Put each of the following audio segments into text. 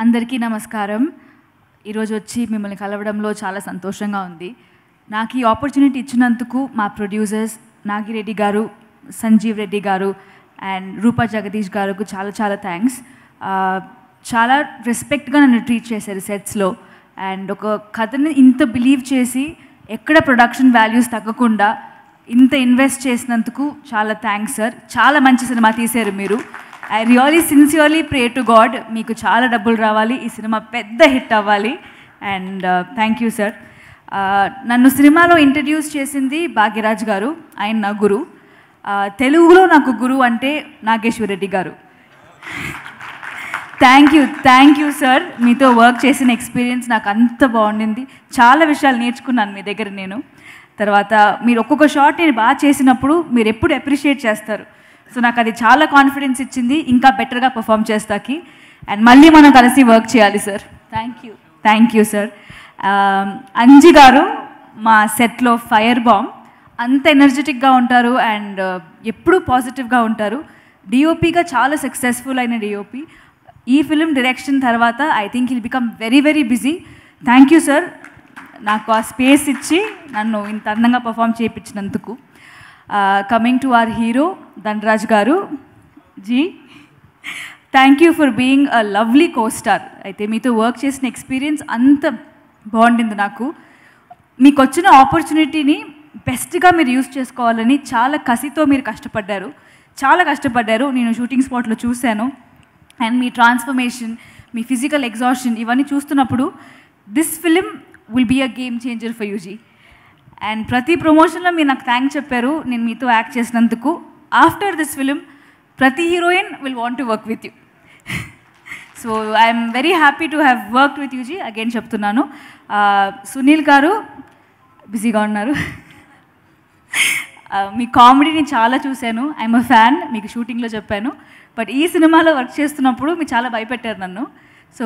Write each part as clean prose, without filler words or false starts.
అందరికీ నమస్కారం. ఈరోజు వచ్చి మిమ్మల్ని కలవడంలో చాలా సంతోషంగా ఉంది. నాకు ఈ ఆపర్చునిటీ ఇచ్చినందుకు మా ప్రొడ్యూసర్స్ నాగిరెడ్డి గారు, సంజీవ్ రెడ్డి గారు అండ్ రూపా జగదీష్ గారికి చాలా చాలా థ్యాంక్స్. చాలా రెస్పెక్ట్గా నన్ను ట్రీట్ చేశారు సెట్స్లో. అండ్ ఒక కథని ఇంత బిలీవ్ చేసి ఎక్కడ ప్రొడక్షన్ వాల్యూస్ తగ్గకుండా ఇంత ఇన్వెస్ట్ చేసినందుకు చాలా థ్యాంక్స్ సార్. చాలా మంచి సినిమా తీశారు మీరు. I really sincerely pray to God మీకు చాలా డబ్బులు రావాలి, ఈ సినిమా పెద్ద హిట్ అవ్వాలి. And thank you sir. నన్ను సినిమాలో ఇంట్రడ్యూస్ చేసింది భాగ్యరాజ్ గారు, ఆయన నా గురు. తెలుగులో నాకు గురు అంటే నాగేశ్వరరెడ్డి గారు. Thank you sir. మీతో వర్క్ చేసిన ఎక్స్పీరియన్స్ నాకు అంత బాగుండింది. చాలా విషయాలు నేర్చుకున్నాను మీ దగ్గర నేను. తర్వాత మీరు ఒక్కొక్క షాట్ నేను బాగా చేసినప్పుడు మీరు ఎప్పుడు అప్రిషియేట్ చేస్తారు. సో నాకు అది చాలా కాన్ఫిడెన్స్ ఇచ్చింది, ఇంకా బెటర్గా పర్ఫామ్ చేస్తాకి. అండ్ మళ్ళీ మనం కలిసి వర్క్ చేయాలి sir. Thank you sir. Anji గారు మా సెట్లో ఫైర్ బాంబ్. అంత ఎనర్జెటిక్గా ఉంటారు అండ్ ఎప్పుడూ పాజిటివ్గా ఉంటారు. డిఓపిగా చాలా సక్సెస్ఫుల్ అయిన డిఓపి. ఈ ఫిలిం డైరెక్షన్ తర్వాత I think he'll become very very busy. Thank you sir, నాకు ఆ స్పేస్ ఇచ్చి నన్ను ఇంత అందంగా పర్ఫామ్ చేయించినందుకు. Coming to our hero Dhanraj గారు ji, thank you for being a lovely costar. అయితే మీతో వర్క్ చేసిన ఎక్స్పీరియన్స్ అంత బాగుండింది నాకు. మీకు వచ్చిన ఆపర్చునిటీని బెస్ట్గా మీరు యూస్ చేసుకోవాలని చాలా కసితో మీరు చాలా కష్టపడ్డారు. నేను షూటింగ్ స్పాట్లో చూశాను. అండ్ మీ ట్రాన్స్ఫర్మేషన్, మీ ఫిజికల్ ఎగ్జాషన్ ఇవన్నీ చూస్తున్నప్పుడు this film will be a game changer for UG. And ప్రతి ప్రమోషన్లో మీరు నాకు థ్యాంక్స్ చెప్పారు నేను మీతో యాక్ట్ చేసినందుకు. ఆఫ్టర్ దిస్ ఫిలిం ప్రతి heroine will want to work with you. So I'm very happy to have worked with UG. Again చెప్తున్నాను. సునీల్ గారు బిజీగా ఉన్నారు. మీ కామెడీని చాలా చూశాను. ఐఎమ్ అ ఫ్యాన్, మీకు షూటింగ్లో చెప్పాను. బట్ ఈ సినిమాలో వర్క్ చేస్తున్నప్పుడు మీరు చాలా భయపెట్టారు నన్ను. So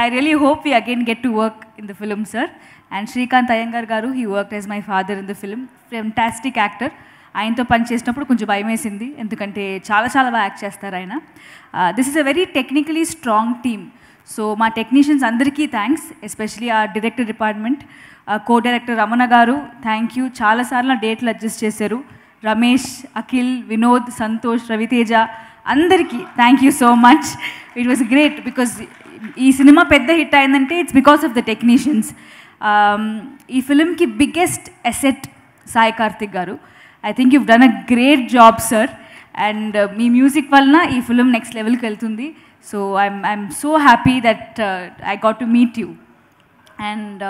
I really hope we again get to work in the film sir. And Srikanth Iyengar గారు, he work as my father in the film. Fantastic actor. ఆయనతో పని చేసినప్పుడు కొంచెం భయం వేసింది, ఎందుకంటే చాలా చాలా బాగా యాక్ట్ చేస్తారు ఆయన. This is a very technically strong team. So మా టెక్నీషియన్స్ అందరికీ థ్యాంక్స్, ఎస్పెషలీ ఆ director department. Co director Ramana గారు థ్యాంక్ యూ. చాలాసార్లు డేట్లు అడ్జస్ట్ చేశారు. రమేష్, అఖిల్, వినోద్, సంతోష్, రవితేజ అందరికీ thank you so much. It was great because ఈ సినిమా పెద్ద హిట్ అయిందంటే it's because of the technicians. ఈ ఫిలింకి బిగ్గెస్ట్ అసెట్ సాయి కార్తిక్ గారు. I think you've done a great job sir. అండ్ మీ మ్యూజిక్ వలన ఈ ఫిలిం నెక్స్ట్ లెవెల్కి వెళ్తుంది. So I'm so happy that I got to meet you. And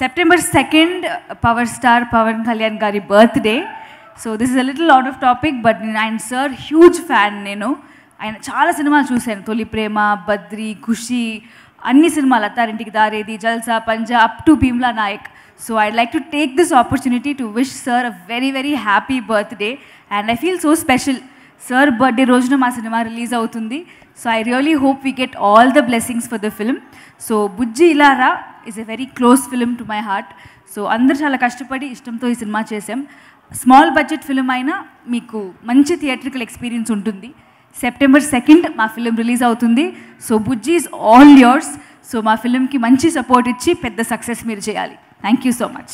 September 2nd power star Pawan Kalyan గారి birthday. So this is a little out of topic, but ఆయన sir huge fan. నేను ఆయన చాలా సినిమాలు చూశాను. తొలి ప్రేమ, బద్రి, ఖుషి, అన్ని సినిమాలు, Attarintiki Daredi, Jalsa, Panja, up to Bheemla Nayak. So I'd like to take this opportunity to wish sir a very very happy birthday. And I feel so special. Sir birthday రోజున మా సినిమా రిలీజ్ అవుతుంది. So I really hope we get all the blessings for the film. So Bujji Ilaraa is a very close film to my heart. So అందరూ చాలా కష్టపడి ఇష్టంతో ఈ cinema చేసాం. Small budget film అయినా మీకు మంచి థియేట్రికల్ ఎక్స్పీరియన్స్ ఉంటుంది. September 2nd మా ఫిలిం రిలీజ్ అవుతుంది. So Bujji is all yours. So మా ఫిలింకి మంచి సపోర్ట్ ఇచ్చి పెద్ద సక్సెస్ మీరు చేయాలి. Thank you so much.